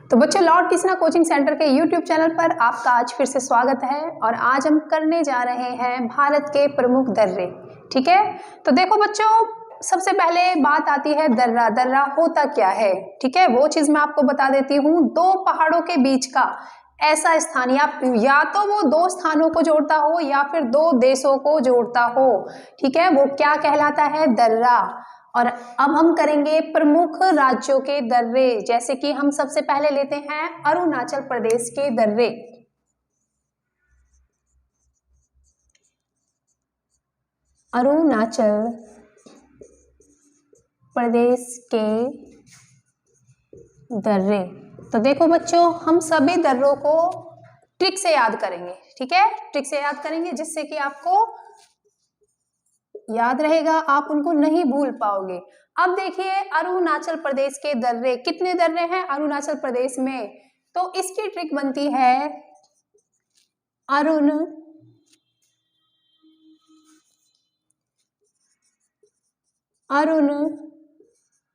तो बच्चों, Lord Krishna coaching centre के यूट्यूब चैनल पर आपका आज फिर से स्वागत है और आज हम करने जा रहे हैं भारत के प्रमुख दर्रे। ठीक है, तो देखो बच्चों, सबसे पहले बात आती है दर्रा। दर्रा होता क्या है? ठीक है, वो चीज मैं आपको बता देती हूँ। दो पहाड़ों के बीच का ऐसा स्थान, या तो वो दो स्थानों को जोड़ता हो या फिर दो देशों को जोड़ता हो। ठीक है, वो क्या कहलाता है? दर्रा। और अब हम करेंगे प्रमुख राज्यों के दर्रे। जैसे कि हम सबसे पहले लेते हैं अरुणाचल प्रदेश के दर्रे। अरुणाचल प्रदेश के दर्रे। तो देखो बच्चों, हम सभी दर्रों को ट्रिक से याद करेंगे। ठीक है, ट्रिक से याद करेंगे जिससे कि आपको याद रहेगा, आप उनको नहीं भूल पाओगे। अब देखिए, अरुणाचल प्रदेश के दर्रे, कितने दर्रे हैं अरुणाचल प्रदेश में? तो इसकी ट्रिक बनती है अरुण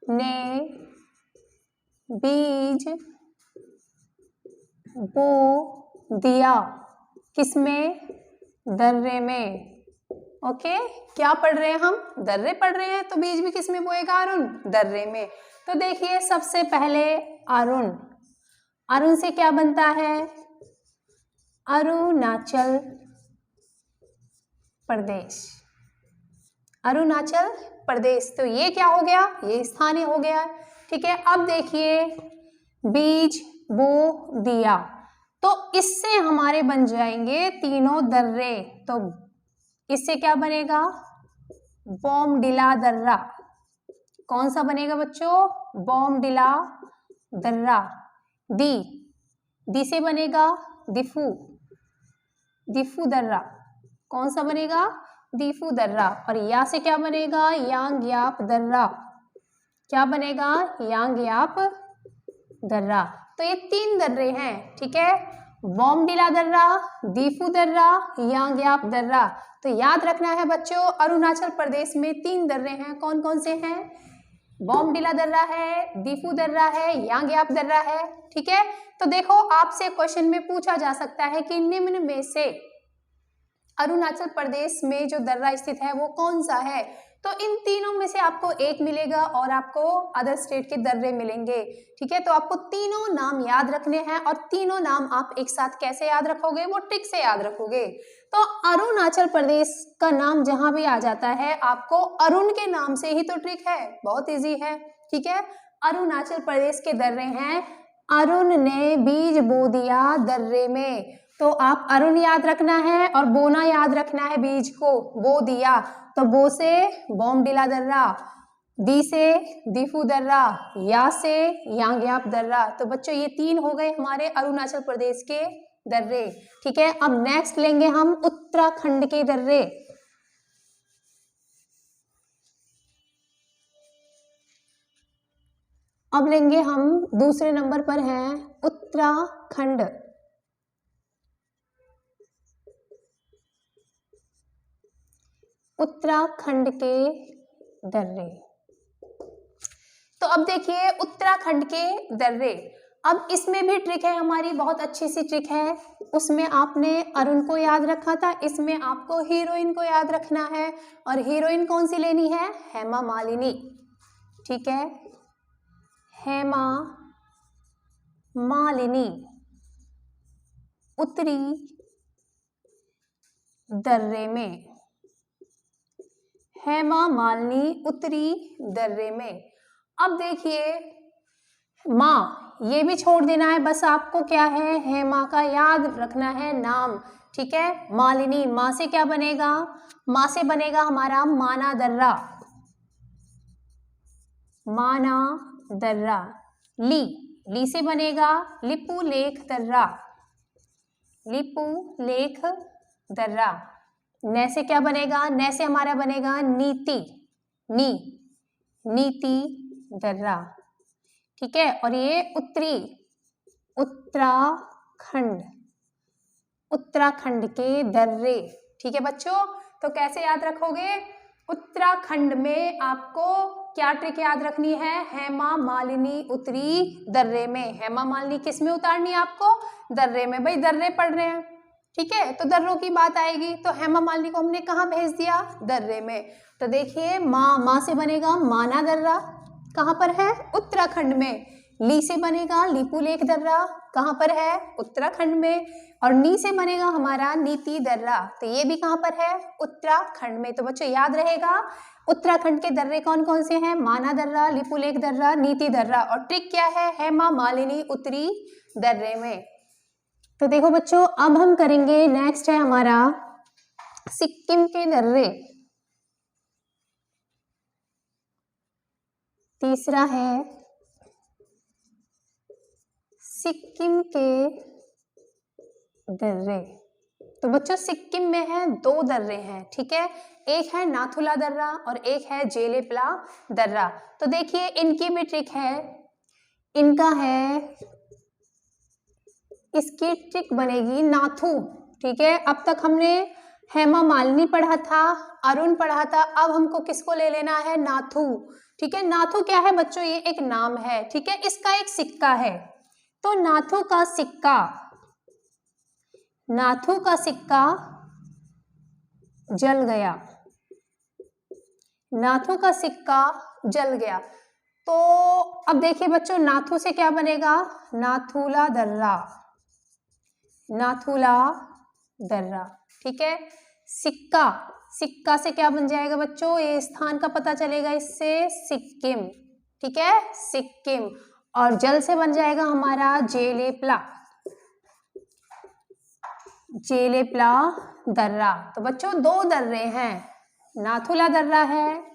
ने बीज बो दिया। किसमें? दर्रे में। ओके, क्या पढ़ रहे हैं हम? दर्रे पढ़ रहे हैं, तो बीज भी किस में बोएगा? अरुण, दर्रे में। तो देखिए, सबसे पहले अरुण, अरुण से क्या बनता है? अरुणाचल प्रदेश। अरुणाचल प्रदेश, तो ये क्या हो गया? ये स्थानीय हो गया। ठीक है, अब देखिए, बीज बो दिया, तो इससे हमारे बन जाएंगे तीनों दर्रे। तो इससे क्या बनेगा? बोमडिला दर्रा। कौन सा बनेगा बच्चों? बोमडिला दर्रा। दी से बनेगा दिफू, दिफू दर्रा। कौन सा बनेगा? दिफू दर्रा। और या से क्या बनेगा? यांग्याप दर्रा। क्या बनेगा? यांग्याप दर्रा। तो ये तीन दर्रे हैं। ठीक है, बोमडिला दर्रा, दीफू दर्रा, यांग्याप दर्रा। तो याद रखना है बच्चों, अरुणाचल प्रदेश में तीन दर्रे हैं। कौन कौन से हैं? बोमडिला दर्रा है, दीफू दर्रा है, यांग्याप दर्रा है। ठीक है, तो देखो, आपसे क्वेश्चन में पूछा जा सकता है कि निम्न में से अरुणाचल प्रदेश में जो दर्रा स्थित है वो कौन सा है? तो इन तीनों में से आपको एक मिलेगा और आपको अदर स्टेट के दर्रे मिलेंगे। ठीक है, तो आपको तीनों नाम याद रखने हैं और तीनों नाम आप एक साथ कैसे याद रखोगे? वो ट्रिक से याद रखोगे। तो अरुणाचल प्रदेश का नाम जहां भी आ जाता है, आपको अरुण के नाम से ही तो ट्रिक है, बहुत इजी है। ठीक है, अरुणाचल प्रदेश के दर्रे हैं, अरुण ने बीज बो दिया दर्रे में। तो आप अरुण याद रखना है और बोना याद रखना है, बीज को बो दिया। तो बो से बोमडिला दर्रा, दी से दीफू दर्रा, या से यांग्याप दर्रा। तो बच्चों, ये तीन हो गए हमारे अरुणाचल प्रदेश के दर्रे। ठीक है, अब नेक्स्ट लेंगे हम उत्तराखंड के दर्रे। अब लेंगे हम दूसरे नंबर पर हैं उत्तराखंड। उत्तराखंड के दर्रे। तो अब देखिए, उत्तराखंड के दर्रे, अब इसमें भी ट्रिक है हमारी, बहुत अच्छी सी ट्रिक है। उसमें आपने अरुण को याद रखा था, इसमें आपको हीरोइन को याद रखना है। और हीरोइन कौन सी लेनी है? हेमा मालिनी। ठीक है, हेमा मालिनी उत्तरी दर्रे में। हेमा मालिनी उत्तरी दर्रे में। अब देखिए, माँ, ये भी छोड़ देना है, बस आपको क्या है? हेमा का याद रखना है नाम। ठीक है, मालिनी, माँ से क्या बनेगा? माँ से बनेगा हमारा माना दर्रा, माना दर्रा। ली से बनेगा लिपू लेख दर्रा, लिपू लेख दर्रा। न से क्या बनेगा? न से हमारा बनेगा नीति, नीति दर्रा। ठीक है, और ये उत्तराखंड के दर्रे। ठीक है बच्चों, तो कैसे याद रखोगे? उत्तराखंड में आपको क्या ट्रिक याद रखनी है, हेमा मालिनी उतरी दर्रे में। हेमा मालिनी किस में उतारनी है आपको, दर्रे में। भाई दर्रे पड़ रहे हैं, ठीक है, तो दर्रों की बात आएगी, तो हेमा मालिनी को हमने कहाँ भेज दिया, दर्रे में। तो देखिए माँ से बनेगा माना दर्रा, कहाँ पर है, उत्तराखंड में। ली से बनेगा लिपुलेख दर्रा, कहाँ पर है, उत्तराखंड में। और नी से बनेगा हमारा नीति दर्रा, तो ये भी कहाँ पर है, उत्तराखंड में। तो बच्चों याद रहेगा उत्तराखंड के दर्रे कौन कौन से हैं, माना दर्रा, लिपुलेख दर्रा, नीति दर्रा। और ट्रिक क्या है, हेमा मालिनी उतरी दर्रे में। तो देखो बच्चों अब हम करेंगे, नेक्स्ट है हमारा सिक्किम के दर्रे। तीसरा है सिक्किम के दर्रे। तो बच्चों सिक्किम में है 2 दर्रे हैं, ठीक है, एक है नाथुला दर्रा और एक है जेलेपला दर्रा। तो देखिए इनकी भी ट्रिक है, इनका है, इसकी ट्रिक बनेगी नाथू, ठीक है। अब तक हमने हेमा मालिनी पढ़ा था, अरुण पढ़ा था, अब हमको किसको ले लेना है, नाथू, ठीक है। नाथू क्या है बच्चों, ये एक नाम है, ठीक है, इसका एक सिक्का है। तो नाथू का सिक्का, नाथू का सिक्का जल गया, नाथू का सिक्का जल गया। तो अब देखिए बच्चों नाथू से क्या बनेगा, नाथुला दर्रा, नाथुला दर्रा, ठीक है। सिक्का, सिक्का से क्या बन जाएगा बच्चों, ये स्थान का पता चलेगा इससे, सिक्किम, ठीक है, सिक्किम। और जल से बन जाएगा हमारा जेलेपला, जेलेपला दर्रा। तो बच्चों 2 दर्रे हैं, नाथुला दर्रा है,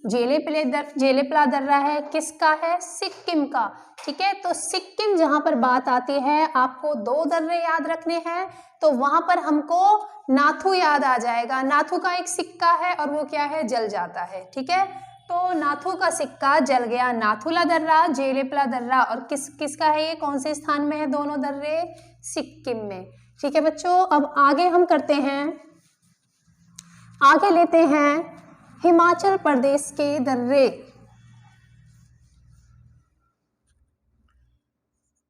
जेलेपला दर्रा है, किसका है, सिक्किम का, ठीक है। तो सिक्किम जहां पर बात आती है आपको 2 दर्रे याद रखने हैं, तो वहां पर हमको नाथू याद आ जाएगा। नाथू का एक सिक्का है और वो क्या है, जल जाता है, ठीक है। तो नाथू का सिक्का जल गया, नाथुला दर्रा, जेलेपला दर्रा। और किसका है ये, कौन से स्थान में है दोनों दर्रे, सिक्किम में, ठीक है बच्चों। अब आगे हम करते हैं, आगे लेते हैं हिमाचल प्रदेश के दर्रे।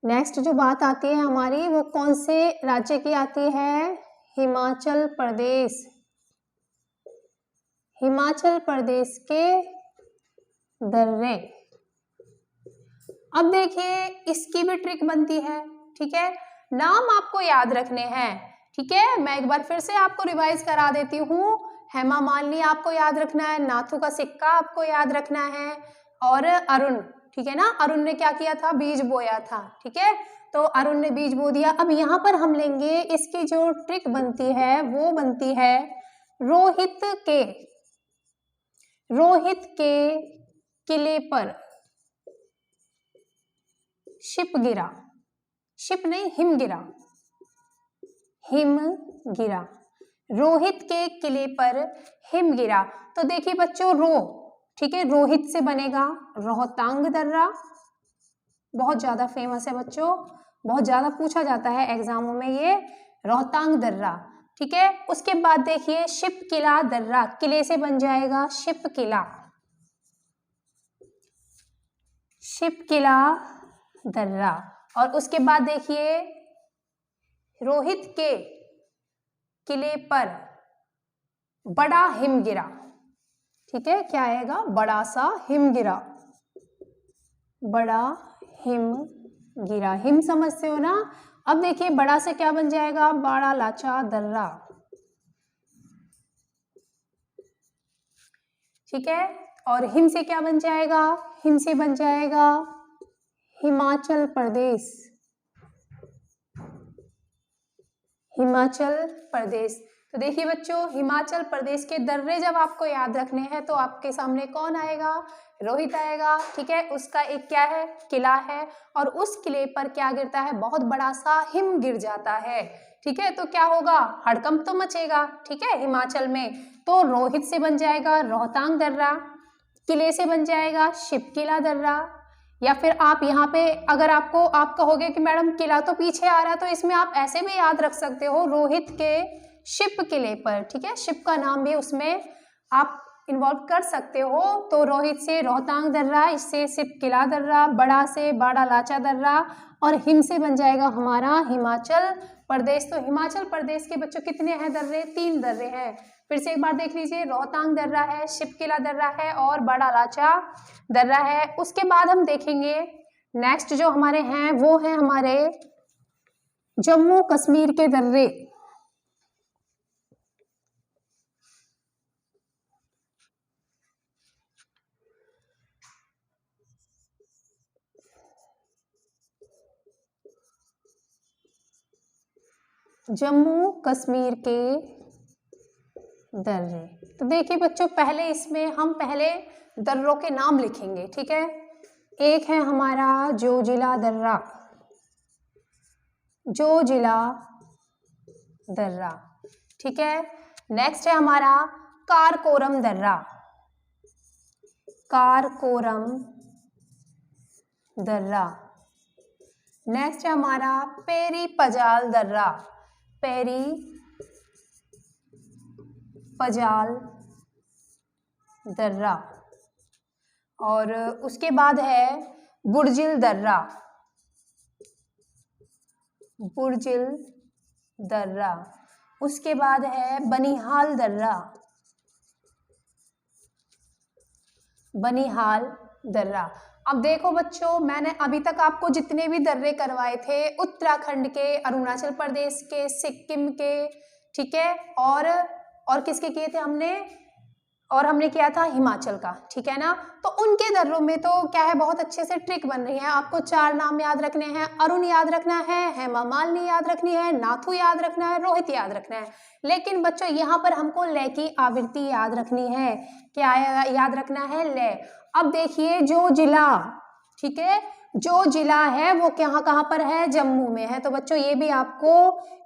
नेक्स्ट जो बात आती है हमारी वो कौन से राज्य की आती है, हिमाचल प्रदेश, हिमाचल प्रदेश के दर्रे। अब देखिए इसकी भी ट्रिक बनती है, ठीक है, नाम आपको याद रखने हैं, ठीक है। मैं एक बार फिर से आपको रिवाइज करा देती हूँ, हेमा मालिनी आपको याद रखना है, नाथू का सिक्का आपको याद रखना है, और अरुण, ठीक है ना, अरुण ने क्या किया था, बीज बोया था, ठीक है। तो अरुण ने बीज बो दिया। अब यहाँ पर हम लेंगे, इसकी जो ट्रिक बनती है वो बनती है रोहित के, रोहित के किले पर शिप गिरा, शिप नहीं हिम गिरा, हिम गिरा, रोहित के किले पर हिम गिरा। तो देखिए बच्चों रो, ठीक है, रोहित से बनेगा रोहतांग दर्रा, बहुत ज्यादा फेमस है बच्चों, बहुत ज्यादा पूछा जाता है एग्जामों में ये रोहतांग दर्रा, ठीक है। उसके बाद देखिए शिप किला दर्रा, किले से बन जाएगा शिप किला, शिप किला दर्रा। और उसके बाद देखिए रोहित के किले पर बड़ा हिम गिरा, ठीक है, क्या आएगा, बड़ा सा हिम गिरा, बड़ा हिम गिरा, हिम समझते हो ना। अब देखिए बड़ा से क्या बन जाएगा, बड़ा लाचा दर्रा, ठीक है। और हिम से क्या बन जाएगा, हिम से बन जाएगा हिमाचल प्रदेश, हिमाचल प्रदेश। तो देखिए बच्चों हिमाचल प्रदेश के दर्रे जब आपको याद रखने हैं तो आपके सामने कौन आएगा, रोहित आएगा, ठीक है। उसका एक क्या है, किला है, और उस किले पर क्या गिरता है, बहुत बड़ा सा हिम गिर जाता है, ठीक है। तो क्या होगा, हड़कंप तो मचेगा, ठीक है, हिमाचल में। तो रोहित से बन जाएगा रोहतांग दर्रा, किले से बन जाएगा शिप किला दर्रा। या फिर आप यहाँ पे अगर आप कहोगे कि मैडम किला तो पीछे आ रहा है, तो इसमें आप ऐसे भी याद रख सकते हो रोहित के शिप किले पर, ठीक है, शिप का नाम भी उसमें आप इन्वॉल्व कर सकते हो तो रोहित से रोहतांग दर्रा, इससे सिपकिला दर्रा, बड़ा से बाड़ा लाचा दर्रा और हिम से बन जाएगा हमारा हिमाचल प्रदेश। तो हिमाचल प्रदेश के बच्चों कितने हैं दर्रे? 3 दर्रे हैं। फिर से एक बार देख लीजिए, रोहतांग दर्रा है, शिपकिला दर्रा है और बड़ा लाचा दर्रा है। उसके बाद हम देखेंगे नेक्स्ट जो हमारे हैं वो है हमारे जम्मू कश्मीर के दर्रे। जम्मू कश्मीर के दर्रे। तो देखिए बच्चों, पहले इसमें हम पहले दर्रों के नाम लिखेंगे, ठीक है। एक है हमारा जोजिला दर्रा, जोजिला दर्रा, ठीक है। नेक्स्ट है हमारा कारकोरम दर्रा, कारकोरम दर्रा। नेक्स्ट है हमारा पेरी पजाल दर्रा, पेरी पजाल दर्रा। और उसके बाद है बुर्जिल दर्रा, बुर्जिल दर्रा। उसके बाद है बनिहाल दर्रा, बनिहाल दर्रा। अब देखो बच्चों, मैंने अभी तक आपको जितने भी दर्रे करवाए थे उत्तराखंड के, अरुणाचल प्रदेश के, सिक्किम के, ठीक है, और किसके किए थे हमने, और हमने किया था हिमाचल का, ठीक है ना। तो उनके दर्रों में तो क्या है, बहुत अच्छे से ट्रिक बन रही है। आपको 4 नाम याद रखने हैं, अरुण याद रखना है, हेमा मालिनी याद रखनी है, नाथू याद रखना है, रोहित याद रखना है। लेकिन बच्चों यहाँ पर हमको लय की आवृत्ति याद रखनी है। क्या याद रखना है? लय। अब देखिए जो जिला, ठीक है, जो जिला है वो कहाँ पर है? जम्मू में है। तो बच्चों ये भी आपको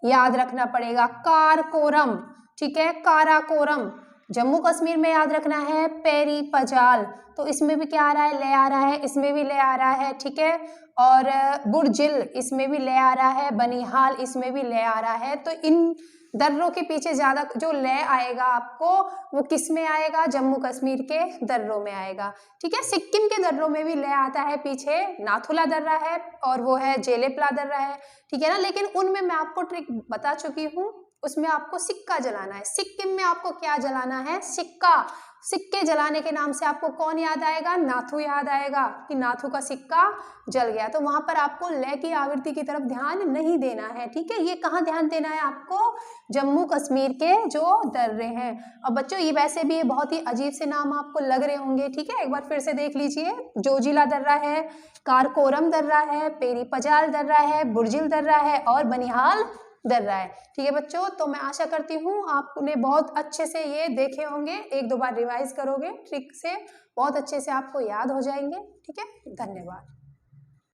याद रखना पड़ेगा। कारकोरम, ठीक है, काराकोरम जम्मू कश्मीर में याद रखना है। पेरी पजाल, तो इसमें भी क्या आ रहा है? ले आ रहा है, इसमें भी ले आ रहा है, ठीक है। और बुर्जिल, इसमें भी ले आ रहा है। बनिहाल, इसमें भी ले आ रहा है। तो इन दर्रों के पीछे ज्यादा जो ले आएगा आपको वो किस में आएगा? जम्मू कश्मीर के दर्रों में आएगा, ठीक है। सिक्किम के दर्रों में भी ले आता है, पीछे नाथुला दर्रा है और वो है जेलेपला दर्रा है, ठीक है ना। लेकिन उनमें मैं आपको ट्रिक बता चुकी हूँ, उसमें आपको सिक्का जलाना है। सिक्किम में आपको क्या जलाना है? सिक्का। सिक्के जलाने के नाम से आपको कौन याद आएगा? नाथू याद आएगा कि नाथू का सिक्का जल गया। तो वहां पर आपको लय की आवृत्ति की तरफ ध्यान नहीं देना है, ठीक है। ये कहाँ ध्यान देना है आपको? जम्मू कश्मीर के जो दर्रे हैं। और बच्चों ये वैसे भी ये बहुत ही अजीब से नाम आपको लग रहे होंगे, ठीक है। एक बार फिर से देख लीजिए, जोजिला दर्रा है, कारकोरम दर्रा है, पेरी पजाल दर्रा है, बुर्जिल दर्रा है और बनिहाल दर्रा है, ठीक है बच्चों। तो मैं आशा करती हूँ आपने बहुत अच्छे से ये देखे होंगे। 1-2 बार रिवाइज करोगे ट्रिक से बहुत अच्छे से आपको याद हो जाएंगे, ठीक है। धन्यवाद।